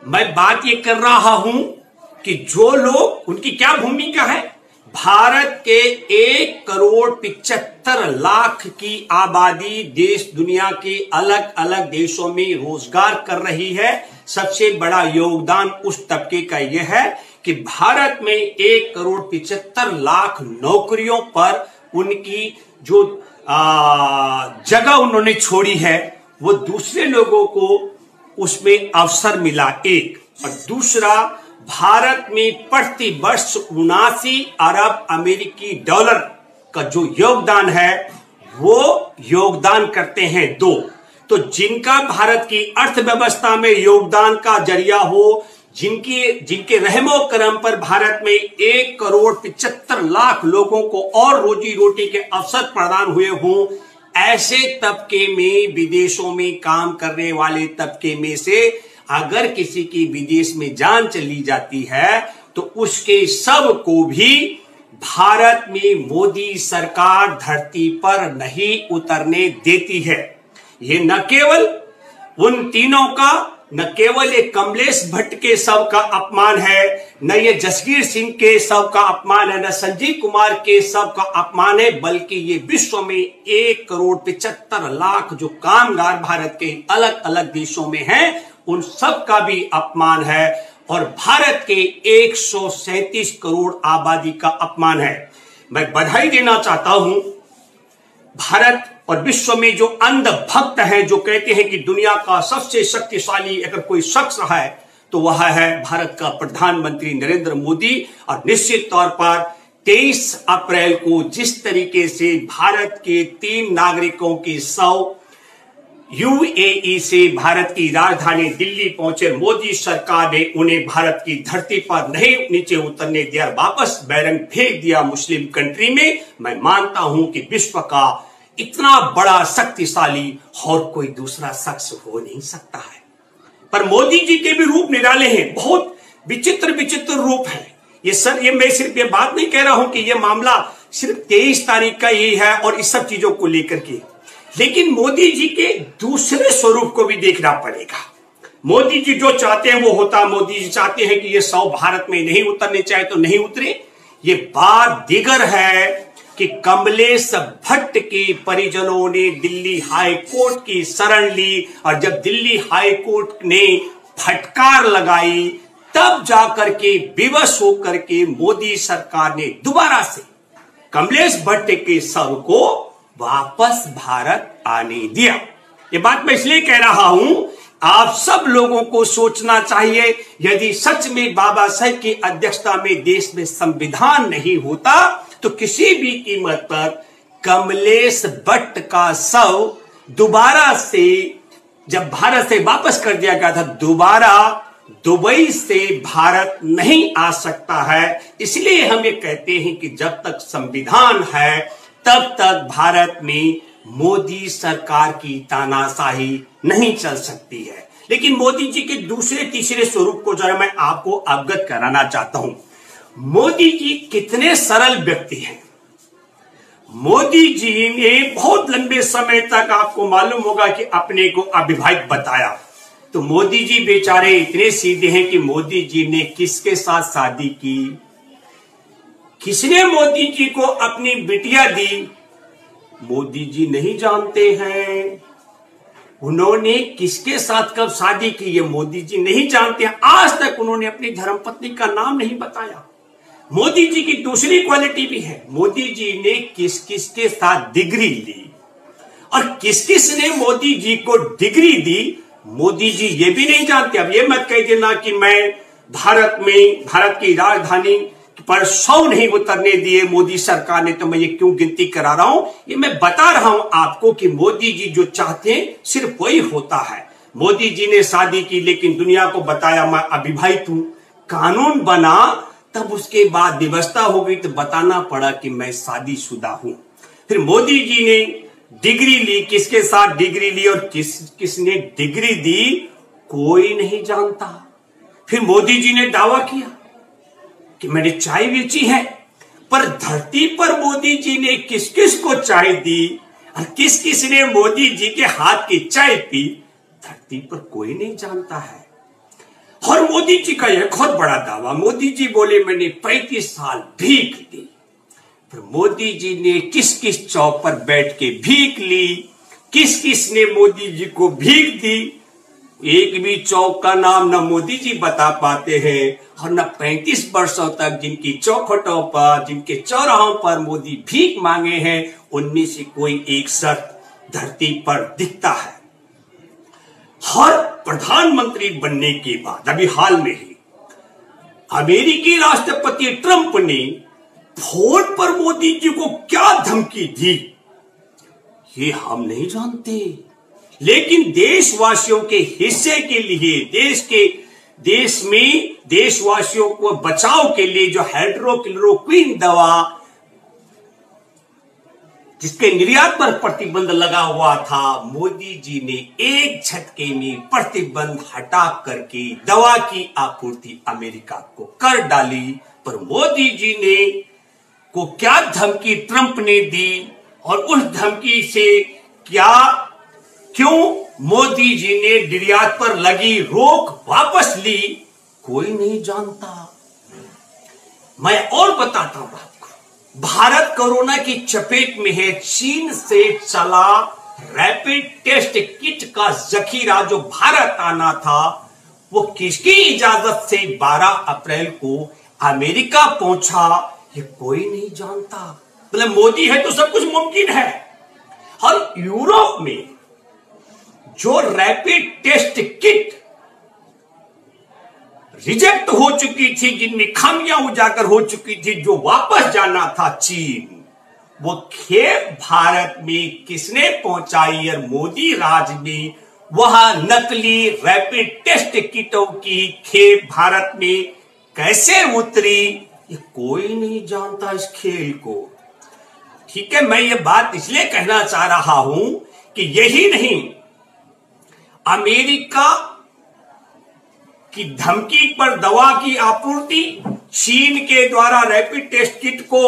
मैं बात ये कर रहा हूं कि जो लोग, उनकी क्या भूमिका है। भारत के 1,75,00,000 की आबादी देश दुनिया के अलग अलग देशों में रोजगार कर रही है। सबसे बड़ा योगदान उस तबके का यह है कि भारत में 1,75,00,000 नौकरियों पर उनकी जो जगह उन्होंने छोड़ी है वो दूसरे लोगों को उसमें अवसर मिला, एक। और दूसरा, भारत में प्रति वर्ष 79 अरब अमेरिकी डॉलर का जो योगदान है वो योगदान करते हैं दो। तो जिनका भारत की अर्थव्यवस्था में योगदान का जरिया हो, जिनके रहमो करम पर भारत में 1,75,00,000 लोगों को और रोजी रोटी के अवसर प्रदान हुए हों, ऐसे तबके में, विदेशों में काम करने वाले तबके में से अगर किसी की विदेश में जान चली जाती है तो उसके सब को भी भारत में मोदी सरकार धरती पर नहीं उतरने देती है। ये न केवल उन तीनों का, न केवल ये कमलेश भट्ट के शव का अपमान है, न ये जसवीर सिंह के शव का अपमान है, न संजीव कुमार के शव का अपमान है, बल्कि ये विश्व में 1,75,00,000 जो कामगार भारत के अलग अलग देशों में हैं, उन सब का भी अपमान है और भारत के 137 करोड़ आबादी का अपमान है। मैं बधाई देना चाहता हूं भारत और विश्व में जो अंधभक्त हैं, जो कहते हैं कि दुनिया का सबसे शक्तिशाली अगर कोई शख्स रहा है तो वह है भारत का प्रधानमंत्री नरेंद्र मोदी। और निश्चित तौर पर 23 अप्रैल को जिस तरीके से भारत के 3 नागरिकों के शव यूएई से भारत की राजधानी दिल्ली पहुंचे, मोदी सरकार ने उन्हें भारत की धरती पर नहीं नीचे उतरने दिया, वापस बैरंग फेंक दिया मुस्लिम कंट्री में। मैं मानता हूं कि विश्व का इतना बड़ा शक्तिशाली और कोई दूसरा शख्स हो नहीं सकता है। पर मोदी जी के भी रूप निराले हैं, बहुत विचित्र विचित्र रूप है ये सर। ये मैं सिर्फ ये बात नहीं कह रहा हूं कि ये मामला सिर्फ 23 तारीख का ही है और इस सब चीजों को लेकर के, लेकिन मोदी जी के दूसरे स्वरूप को भी देखना पड़ेगा। मोदी जी जो चाहते हैं वो होता। मोदी जी चाहते हैं कि ये शव भारत में नहीं उतरने चाहिए तो नहीं उतरे। ये बात दिगर है कि कमलेश भट्ट के परिजनों ने दिल्ली हाई कोर्ट की शरण ली और जब दिल्ली हाई कोर्ट ने फटकार लगाई तब जाकर के विवश होकर के मोदी सरकार ने दोबारा से कमलेश भट्ट के शव को वापस भारत आने दिया। ये बात मैं इसलिए कह रहा हूं, आप सब लोगों को सोचना चाहिए, यदि सच में बाबा साहेब की अध्यक्षता में देश में संविधान नहीं होता तो किसी भी कीमत पर कमलेश भट्ट का शव दोबारा से, जब भारत से वापस कर दिया गया था, दोबारा दुबई से भारत नहीं आ सकता है। इसलिए हम ये कहते हैं कि जब तक संविधान है तब तक भारत में मोदी सरकार की तानाशाही नहीं चल सकती है। लेकिन मोदी जी के दूसरे तीसरे स्वरूप को जरा मैं आपको अवगत कराना चाहता हूं। मोदी जी कितने सरल व्यक्ति हैं। मोदी जी ने बहुत लंबे समय तक, आपको मालूम होगा कि अपने को अविवाहित बताया। तो मोदी जी बेचारे इतने सीधे हैं कि मोदी जी ने किसके साथ शादी की, किसने मोदी जी को अपनी बिटिया दी, मोदी जी नहीं जानते हैं। उन्होंने किसके साथ कब शादी की ये मोदी जी नहीं जानते हैं। आज तक उन्होंने अपनी धर्मपत्नी का नाम नहीं बताया। मोदी जी की दूसरी क्वालिटी भी है, मोदी जी ने किस किस के साथ डिग्री ली और किस किस ने मोदी जी को डिग्री दी, मोदी जी ये भी नहीं जानते। अब ये मत कह देना कि मैं भारत की राजधानी पर शव नहीं उतरने दिए मोदी सरकार ने, तो मैं ये क्यों गिनती करा रहा हूं। ये मैं बता रहा हूं आपको कि मोदी जी जो चाहते हैं सिर्फ वही होता है। मोदी जी ने शादी की लेकिन दुनिया को बताया मैं अविवाहित हूं। कानून बना तब उसके बाद व्यवस्था हो गई तो बताना पड़ा कि मैं शादीशुदा हूं। फिर मोदी जी ने डिग्री ली, किसके साथ डिग्री ली और किसने डिग्री दी कोई नहीं जानता। फिर मोदी जी ने दावा किया कि मैंने चाय बेची है, पर धरती पर मोदी जी ने किस किस को चाय दी और किस किस ने मोदी जी के हाथ की चाय पी, धरती पर कोई नहीं जानता है। और मोदी जी का यह बहुत बड़ा दावा, मोदी जी बोले मैंने 35 साल भीख दी। फिर मोदी जी ने किस किस चौक पर बैठ के भीख ली, किस किस ने मोदी जी को भीख दी, एक भी चौक का नाम न मोदी जी बता पाते हैं और न 35 वर्षों तक जिनकी चौखटों पर, जिनके चौराहों पर मोदी भीख मांगे हैं, उनमें से कोई एक शख्स धरती पर दिखता है। हर प्रधानमंत्री बनने के बाद अभी हाल में ही अमेरिकी राष्ट्रपति ट्रंप ने फोन पर मोदी जी को क्या धमकी दी, ये हम नहीं जानते, लेकिन देशवासियों के हिस्से के लिए, देश में देशवासियों को बचाव के लिए जो हाइड्रोक्लोरोक्विन दवा जिसके निर्यात पर प्रतिबंध लगा हुआ था, मोदी जी ने एक झटके में प्रतिबंध हटा करके दवा की आपूर्ति अमेरिका को कर डाली। पर मोदी जी ने को क्या धमकी ट्रंप ने दी और उस धमकी से क्यों मोदी जी ने निर्यात पर लगी रोक वापस ली, कोई नहीं जानता। मैं और बताता हूं आपको, भारत कोरोना की चपेट में है। चीन से चला रैपिड टेस्ट किट का जखीरा जो भारत आना था, वो किसकी इजाजत से 12 अप्रैल को अमेरिका पहुंचा, ये कोई नहीं जानता। मतलब मोदी है तो सब कुछ मुमकिन है। और यूरोप में जो रैपिड टेस्ट किट रिजेक्ट हो चुकी थी, जिनमें खामियां उजागर हो चुकी थी, जो वापस जाना था चीन, वो खेप भारत में किसने पहुंचाई? और मोदी राज में वह नकली रैपिड टेस्ट किटों की खेप भारत में कैसे उतरी, ये कोई नहीं जानता इस खेल को। ठीक है, मैं ये बात इसलिए कहना चाह रहा हूं कि यही नहीं, अमेरिका की धमकी पर दवा की आपूर्ति, चीन के द्वारा रैपिड टेस्ट किट को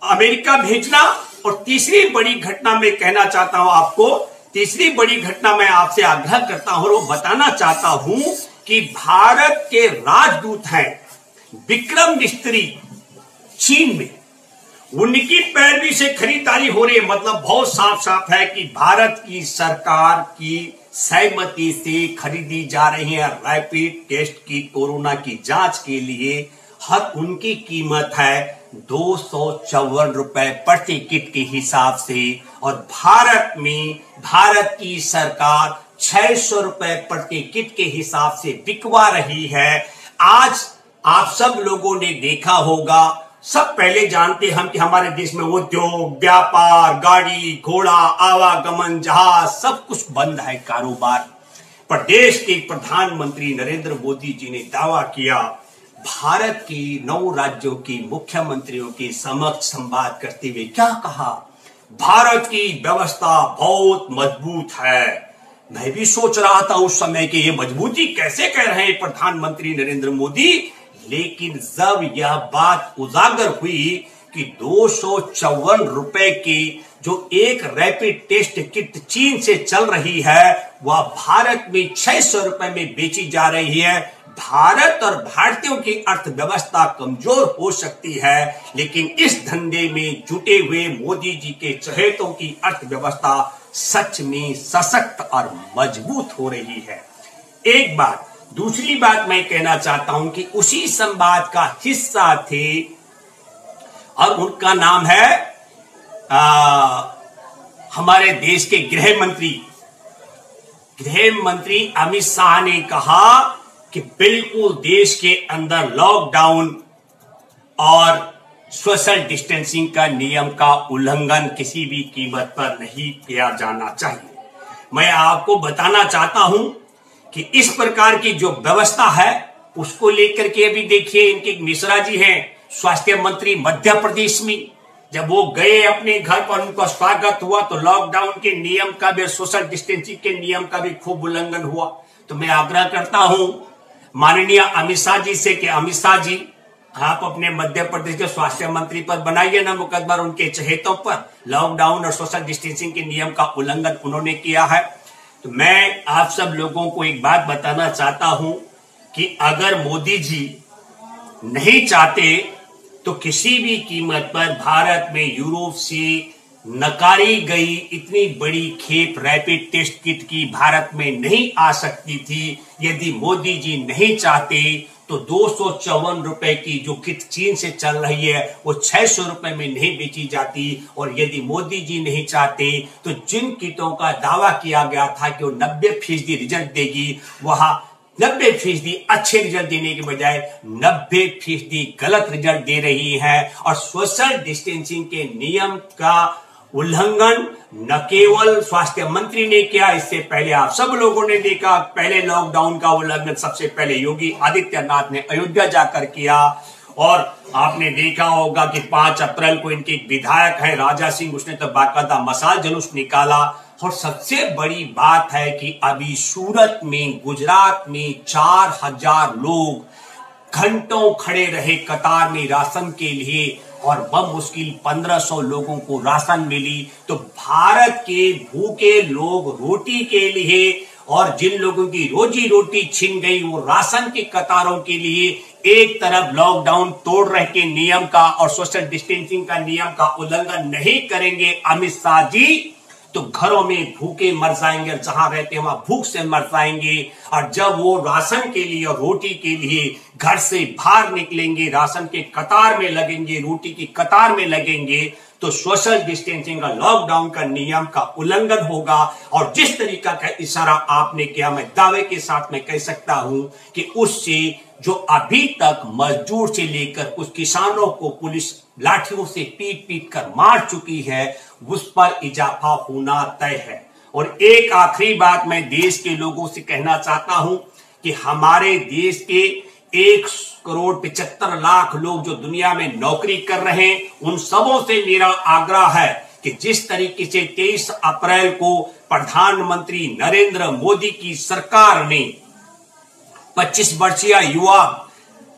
अमेरिका भेजना, और तीसरी बड़ी घटना मैं कहना चाहता हूं आपको, तीसरी बड़ी घटना मैं आपसे आग्रह करता हूं और वो बताना चाहता हूं कि भारत के राजदूत हैं विक्रम मिस्त्री चीन में, उनकी पैरवी से खरीदारी हो रही है। मतलब बहुत साफ साफ है कि भारत की सरकार की सहमति से खरीदी जा रही है रैपिड टेस्ट की कोरोना की जांच के लिए। हर उनकी कीमत है 254 रुपए प्रति किट के हिसाब से, और भारत में भारत की सरकार 600 रुपए प्रति किट के हिसाब से बिकवा रही है। आज आप सब लोगों ने देखा होगा, सब पहले जानते हम कि हमारे देश में उद्योग, व्यापार, गाड़ी घोड़ा, आवागमन, जहाज, सब कुछ बंद है, कारोबार। पर देश के प्रधानमंत्री नरेंद्र मोदी जी ने दावा किया, भारत की 9 राज्यों की मुख्यमंत्रियों के समक्ष संवाद करते हुए क्या कहा, भारत की व्यवस्था बहुत मजबूत है। मैं भी सोच रहा था उस समय कि ये मजबूती कैसे कह रहे हैं प्रधानमंत्री नरेंद्र मोदी, लेकिन जब यह बात उजागर हुई कि 254 रुपए की जो एक रैपिड टेस्ट किट चीन से चल रही है, वह भारत में 600 रुपए में बेची जा रही है, भारत और भारतीयों की अर्थव्यवस्था कमजोर हो सकती है, लेकिन इस धंधे में जुटे हुए मोदी जी के चहेतों की अर्थव्यवस्था सच में सशक्त और मजबूत हो रही है। एक बात। दूसरी बात मैं कहना चाहता हूं कि उसी संवाद का हिस्सा थे और उनका नाम है हमारे देश के गृह मंत्री अमित शाह ने कहा कि बिल्कुल देश के अंदर लॉकडाउन और सोशल डिस्टेंसिंग का नियम का उल्लंघन किसी भी कीमत पर नहीं किया जाना चाहिए। मैं आपको बताना चाहता हूं कि इस प्रकार की जो व्यवस्था है उसको लेकर के अभी देखिए, इनके मिश्रा जी हैं स्वास्थ्य मंत्री मध्य प्रदेश में, जब वो गए अपने घर पर उनका स्वागत हुआ तो लॉकडाउन के नियम का भी, सोशल डिस्टेंसिंग के नियम का भी खूब उल्लंघन हुआ। तो मैं आग्रह करता हूं माननीय अमित शाह जी से कि अमित शाह जी, आप अपने मध्य प्रदेश के स्वास्थ्य मंत्री पर बनाइए ना मुकदमा उनके चहेतों पर, लॉकडाउन और सोशल डिस्टेंसिंग के नियम का उल्लंघन उन्होंने किया है। तो मैं आप सब लोगों को एक बात बताना चाहता हूं कि अगर मोदी जी नहीं चाहते तो किसी भी कीमत पर भारत में यूरोप से नकारी गई इतनी बड़ी खेप रैपिड टेस्ट किट की भारत में नहीं आ सकती थी। यदि मोदी जी नहीं चाहते तो 254 रुपए की जो किट चीन से चल रही है वो 600 रुपए में नहीं बेची जाती। और यदि मोदी जी नहीं चाहते तो जिन किटों का दावा किया गया था कि वो 90% रिजल्ट देगी, वहां 90% अच्छे रिजल्ट देने के बजाय 90% गलत रिजल्ट दे रही है। और सोशल डिस्टेंसिंग के नियम का उल्लंघन न केवल स्वास्थ्य मंत्री ने किया, इससे पहले आप सब लोगों ने देखा, पहले लॉकडाउन का उल्लंघन सबसे पहले योगी आदित्यनाथ ने अयोध्या जाकर किया। और आपने देखा होगा कि 5 अप्रैल को इनके एक विधायक है राजा सिंह, उसने तो बाकायदा मशाल जुलूस निकाला। और सबसे बड़ी बात है कि अभी सूरत में, गुजरात में 4000 लोग घंटों खड़े रहे कतार में राशन के लिए और बमुश्किल 1500 लोगों को राशन मिली। तो भारत के भूखे लोग रोटी के लिए और जिन लोगों की रोजी रोटी छिन गई वो राशन की कतारों के लिए एक तरफ लॉकडाउन तोड़ रहे के नियम का और सोशल डिस्टेंसिंग का नियम का उल्लंघन नहीं करेंगे अमित शाह जी, तो घरों में भूखे मर जाएंगे और जहां रहते हैं वहां भूख से मर जाएंगे। और जब वो राशन के लिए और रोटी के लिए घर से बाहर निकलेंगे, राशन के कतार में लगेंगे, रोटी की कतार में लगेंगे, तो सोशल डिस्टेंसिंग का, लॉकडाउन का नियम का उल्लंघन होगा। और जिस तरीका का इशारा आपने किया, मैं दावे के साथ में कह सकता हूं कि उससे जो अभी तक मजदूर से लेकर कुछ किसानों को पुलिस लाठियों से पीट पीट कर मार चुकी है, उस पर इजाफा होना तय है। और एक आखिरी बात मैं देश के लोगों से कहना चाहता हूं कि हमारे देश के 1,75,00,000 लोग जो दुनिया में नौकरी कर रहे हैं, उन सबों से मेरा आग्रह है कि जिस तरीके से 23 अप्रैल को प्रधानमंत्री नरेंद्र मोदी की सरकार ने 25 वर्षीय युवा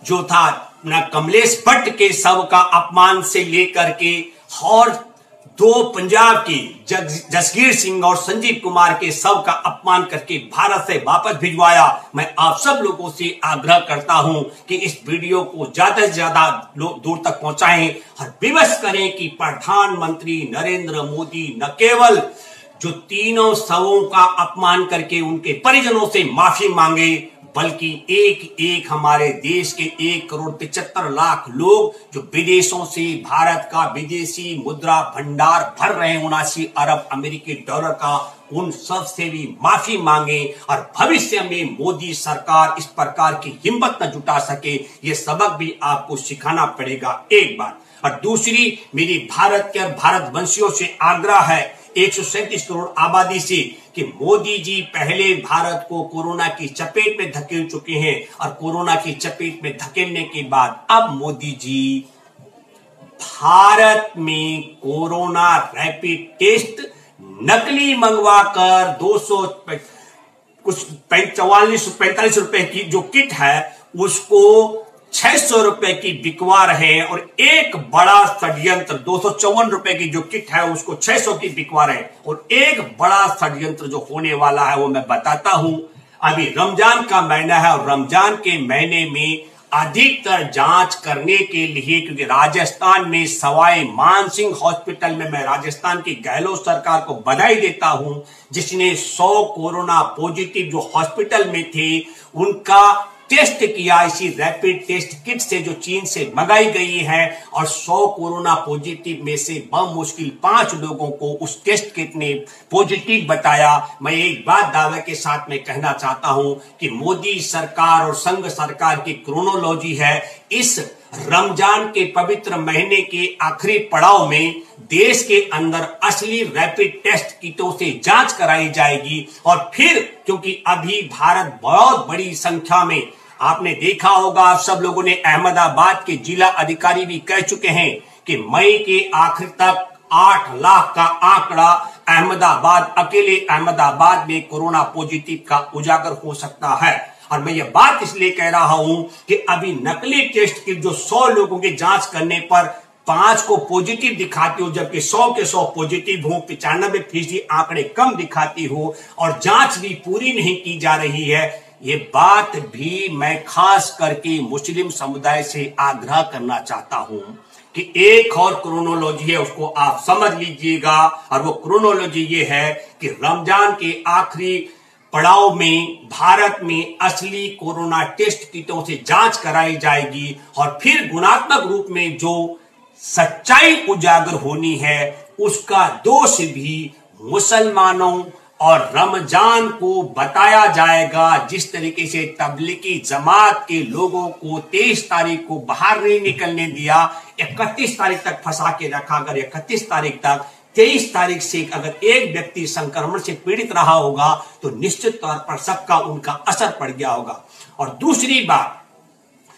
जो था न कमलेश भट्ट के शव का अपमान से लेकर के और 2 पंजाब के जसगीर सिंह और संजीव कुमार के शव का अपमान करके भारत से वापस भिजवाया। मैं आप सब लोगों से आग्रह करता हूं कि इस वीडियो को ज्यादा से ज्यादा दूर तक पहुंचाएं और विवश करें कि प्रधानमंत्री नरेंद्र मोदी न केवल जो तीनों शवों का अपमान करके उनके परिजनों से माफी मांगे, बल्कि एक एक हमारे देश के 1,75,00,000 लोग जो विदेशों से भारत का विदेशी मुद्रा भंडार भर रहे हैं 79 अरब अमेरिकी डॉलर का, उन सब से भी माफी मांगे और भविष्य में मोदी सरकार इस प्रकार की हिम्मत न जुटा सके, ये सबक भी आपको सिखाना पड़ेगा एक बार। और दूसरी मेरी भारत के और भारतवंशियों से आग्रह है 137 करोड़ आबादी से कि मोदी जी पहले भारत को कोरोना की चपेट में धकेल चुके हैं और कोरोना की चपेट में धकेलने के बाद अब मोदी जी भारत में कोरोना रैपिड टेस्ट नकली मंगवाकर 245 रुपए की जो किट है उसको 600 रुपए की बिकवा रहे हैं। और एक बड़ा षड्यंत्र 254 रुपए की जो किट है उसको 600 की बिकवा रहे हैं। और एक बड़ा षड्यंत्र जो होने वाला है वो मैं बताता हूं। अभी रमजान का महीना है और रमजान के महीने में अधिकतर जांच करने के लिए, क्योंकि राजस्थान में सवाई मानसिंह हॉस्पिटल में, मैं राजस्थान की गहलोत सरकार को बधाई देता हूं जिसने 100 कोरोना पॉजिटिव जो हॉस्पिटल में थे उनका टेस्ट किया इसी रैपिड टेस्ट किट से जो चीन से मंगाई गई है। और 100 कोरोना पॉजिटिव में से बमुश्किल 5 लोगों को उस टेस्ट किट ने पॉजिटिव बताया। मैं एक बात दावे के साथ में कहना चाहता हूं कि मोदी सरकार और संघ सरकार की क्रोनोलॉजी है, इस रमजान के पवित्र महीने के आखिरी पड़ाव में देश के अंदर असली रैपिड टेस्ट किटों से जांच कराई जाएगी। और फिर क्योंकि अभी भारत बहुत बड़ी संख्या में, आपने देखा होगा, आप सब लोगों ने, अहमदाबाद के जिला अधिकारी भी कह चुके हैं कि मई के आखिर तक 8 लाख का आंकड़ा अहमदाबाद, अकेले अहमदाबाद में कोरोना पॉजिटिव का उजागर हो सकता है। और मैं ये बात इसलिए कह रहा हूं कि अभी नकली टेस्ट की जो 100 लोगों की जांच करने पर 5 को पॉजिटिव दिखाती हो, जबकि 100 के 100 पॉजिटिव हो, 95% आंकड़े कम दिखाती हो और जांच भी पूरी नहीं की जा रही है, ये बात भी मैं खास करके मुस्लिम समुदाय से आग्रह करना चाहता हूं कि एक और क्रोनोलॉजी है, उसको आप समझ लीजिएगा। और वो क्रोनोलॉजी ये है कि रमजान के आखिरी पड़ाव में भारत में असली कोरोना टेस्ट किटों से जांच कराई जाएगी और फिर गुणात्मक रूप में जो सच्चाई उजागर होनी है उसका दोष भी मुसलमानों और रमजान को बताया जाएगा। जिस तरीके से तबलीगी जमात के लोगों को 23 तारीख को बाहर नहीं निकलने दिया, 31 तारीख तक फंसा के रखा, अगर 31 तारीख तक 23 तारीख से अगर एक व्यक्ति संक्रमण से पीड़ित रहा होगा तो निश्चित तौर पर सबका उनका असर पड़ गया होगा। और दूसरी बात,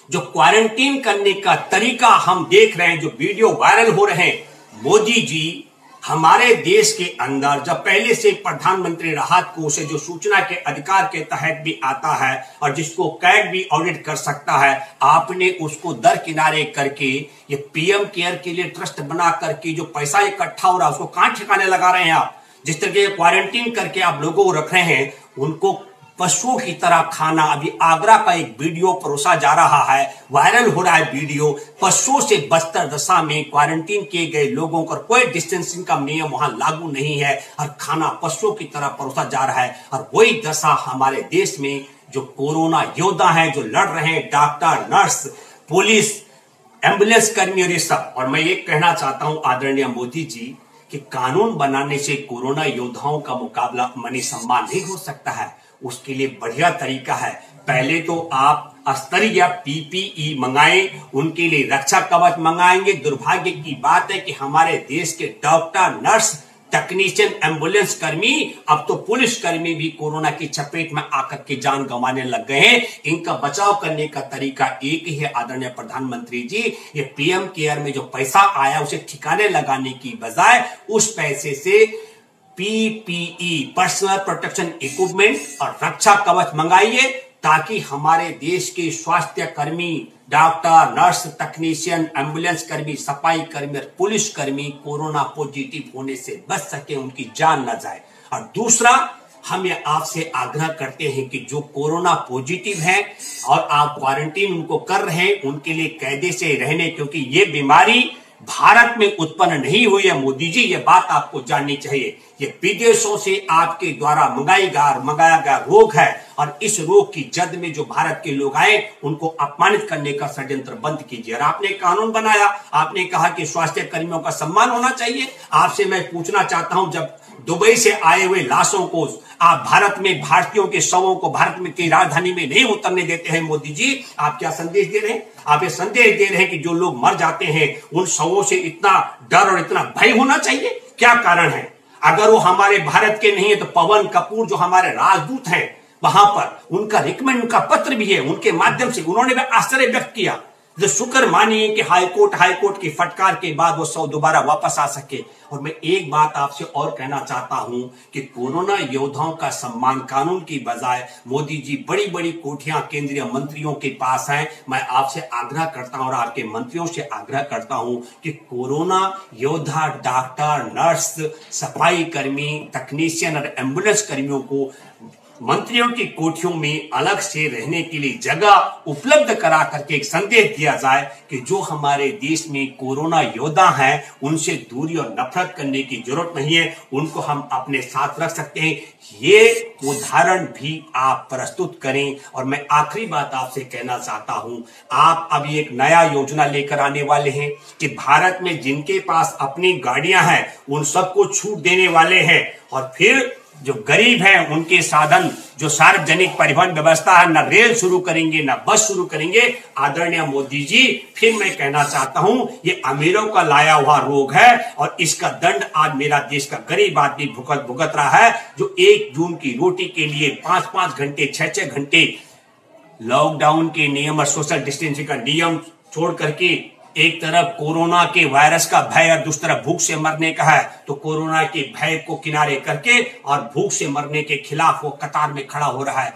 जो क्वारंटीन करने का तरीका हम देख रहे हैं, जो वीडियो वायरल हो रहे हैं, मोदी जी हमारे देश के अंदर जब पहले से प्रधानमंत्री राहत कोष से जो सूचना के अधिकार के तहत भी आता है और जिसको कैग भी ऑडिट कर सकता है, आपने उसको दरकिनारे करके ये पीएम केयर के लिए ट्रस्ट बना करके जो पैसा इकट्ठा हो रहा है उसको कहां ठिकाने लगा रहे हैं आप। जिस तरीके क्वारंटीन करके आप लोगों को रख रहे हैं, उनको पशुओं की तरह खाना। अभी आगरा का एक वीडियो परोसा जा रहा है, वायरल हो रहा है वीडियो, पशुओं से बस्तर दशा में क्वारंटीन किए गए लोगों पर कोई डिस्टेंसिंग का नियम वहां लागू नहीं है और खाना पशुओं की तरह परोसा जा रहा है। और वही दशा हमारे देश में जो कोरोना योद्धा हैं, जो लड़ रहे हैं, डॉक्टर, नर्स, पुलिस, एम्बुलेंस कर्मी और ये सब। और मैं ये कहना चाहता हूं आदरणीय मोदी जी कि कानून बनाने से कोरोना योद्धाओं का मुकाबला मनी सम्मान नहीं हो सकता है। उसके लिए बढ़िया तरीका है, पहले तो आप स्तरीय पीपीई मंगाएं, उनके लिए रक्षा कवच मंगाएंगे। दुर्भाग्य की बात है कि हमारे देश के डॉक्टर, नर्स, टेक्नीशियन, एम्बुलेंस कर्मी, अब तो पुलिस कर्मी भी कोरोना की चपेट में आकर के जान गंवाने लग गए हैं। इनका बचाव करने का तरीका एक ही है आदरणीय प्रधानमंत्री जी, ये पीएम केयर में जो पैसा आया उसे ठिकाने लगाने की बजाय उस पैसे से पीपीई, पर्सनल प्रोटेक्शन इक्विपमेंट और रक्षा कवच मंगाइए ताकि हमारे देश के स्वास्थ्य कर्मी, डॉक्टर, नर्स, टेक्नीशियन, एम्बुलेंस कर्मी, सफाई कर्मी और पुलिस कर्मी कोरोना पॉजिटिव होने से बच सके, उनकी जान न जाए। और दूसरा, हम ये आपसे आग्रह करते हैं कि जो कोरोना पॉजिटिव हैं और आप क्वारंटीन उनको कर रहे हैं, उनके लिए कायदे से रहने, क्योंकि ये बीमारी भारत में उत्पन्न नहीं हुई है। मोदी जी, ये बात आपको जाननी चाहिए, ये विदेशों से आपके द्वारा मंगाया गया रोग है। और इस रोग की जद में जो भारत के लोग आए उनको अपमानित करने का षड्यंत्र बंद कीजिए। और आपने कानून बनाया, आपने कहा कि स्वास्थ्य कर्मियों का सम्मान होना चाहिए। आपसे मैं पूछना चाहता हूं, जब दुबई से आए हुए लाशों को आप भारत में, भारतीयों के शवों को भारत में की राजधानी में नहीं उतरने देते हैं, मोदी जी, आप क्या संदेश दे रहे हैं? आप ये संदेश दे रहे हैं कि जो लोग मर जाते हैं उन शवों से इतना डर और इतना भय होना चाहिए? क्या कारण है? अगर वो हमारे भारत के नहीं है तो पवन कपूर जो हमारे राजदूत हैं वहां पर, उनका रिकमेंड, उनका पत्र भी है, उनके माध्यम से उन्होंने भी आश्चर्य व्यक्त किया। जो शुक्र मानिए कि हाईकोर्ट की फटकार के बाद वो शव दोबारा वापस आ सके। और मैं एक बात आपसे और कहना चाहता हूं कि कोरोना योद्धाओं का सम्मान कानून की बजाय मोदी जी बड़ी बड़ी कोठियां केंद्रीय मंत्रियों के पास हैं। मैं आपसे आग्रह करता हूं और आपके मंत्रियों से आग्रह करता हूं कि कोरोना योद्धा, डॉक्टर, नर्स, सफाई कर्मी, टेक्नीशियन और एम्बुलेंस कर्मियों को मंत्रियों की कोठियों में अलग से रहने के लिए जगह उपलब्ध करा करके एक संदेश दिया जाए कि जो हमारे देश में कोरोना योद्धा हैं उनसे दूरी और नफरत करने की जरूरत नहीं है, उनको हम अपने साथ रख सकते हैं। ये उदाहरण भी आप प्रस्तुत करें। और मैं आखिरी बात आपसे कहना चाहता हूं, आप अभी एक नया योजना लेकर आने वाले हैं कि भारत में जिनके पास अपनी गाड़ियां हैं उन सबको छूट देने वाले हैं। और फिर जो गरीब हैं उनके साधन, जो सार्वजनिक परिवहन व्यवस्था है, न रेल शुरू करेंगे न बस शुरू करेंगे। आदरणीय मोदी जी, फिर मैं कहना चाहता हूं, ये अमीरों का लाया हुआ रोग है और इसका दंड आज मेरा देश का गरीब आदमी भुगत रहा है, जो 1 जून की रोटी के लिए 5-5 घंटे, 6-6 घंटे लॉकडाउन के नियम और सोशल डिस्टेंसिंग का नियम छोड़ करके एक तरफ कोरोना के वायरस का भय और दूसरी तरफ भूख से मरने का है, तो कोरोना के भय को किनारे करके और भूख से मरने के खिलाफ वो कतार में खड़ा हो रहा है।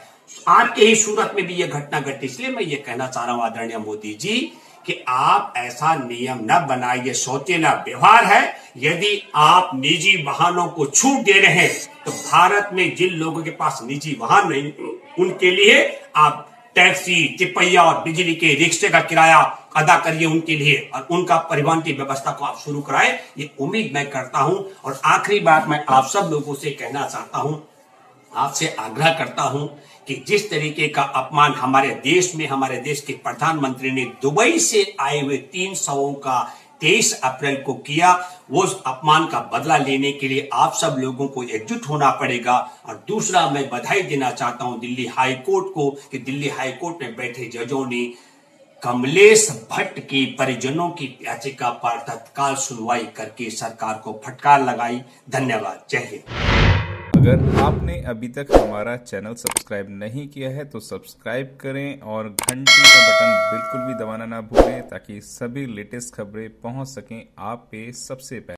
आपके ही सूरत में भी ये घटना घटी। इसलिए मैं ये कहना चाह रहा हूं आदरणीय मोदी जी कि आप ऐसा नियम न बनाइए, सौतेला व्यवहार है। यदि आप निजी वाहनों को छूट दे रहे हैं तो भारत में जिन लोगों के पास निजी वाहन नहीं उनके लिए आप टैक्सी, तिपैया और बिजली के रिक्शे का किराया अदा करिए उनके लिए, और उनका परिवहन की व्यवस्था को आप शुरू कराएं, ये उम्मीद मैं करता हूं। और आखिरी बात मैं आप सब लोगों से कहना चाहता हूं, आपसे आग्रह करता हूं कि जिस तरीके का अपमान हमारे देश में हमारे देश के प्रधानमंत्री ने दुबई से आए हुए 300 का 23 अप्रैल को किया, वो उस अपमान का बदला लेने के लिए आप सब लोगों को एकजुट होना पड़ेगा। और दूसरा, मैं बधाई देना चाहता हूं दिल्ली हाई कोर्ट को कि दिल्ली हाई कोर्ट में बैठे जजों ने कमलेश भट्ट के परिजनों की याचिका पर तत्काल सुनवाई करके सरकार को फटकार लगाई। धन्यवाद। जय हिंद। अगर आपने अभी तक हमारा चैनल सब्सक्राइब नहीं किया है तो सब्सक्राइब करें और घंटी का बटन बिल्कुल भी दबाना ना भूलें ताकि सभी लेटेस्ट खबरें पहुंच सकें आप पे सबसे पहले।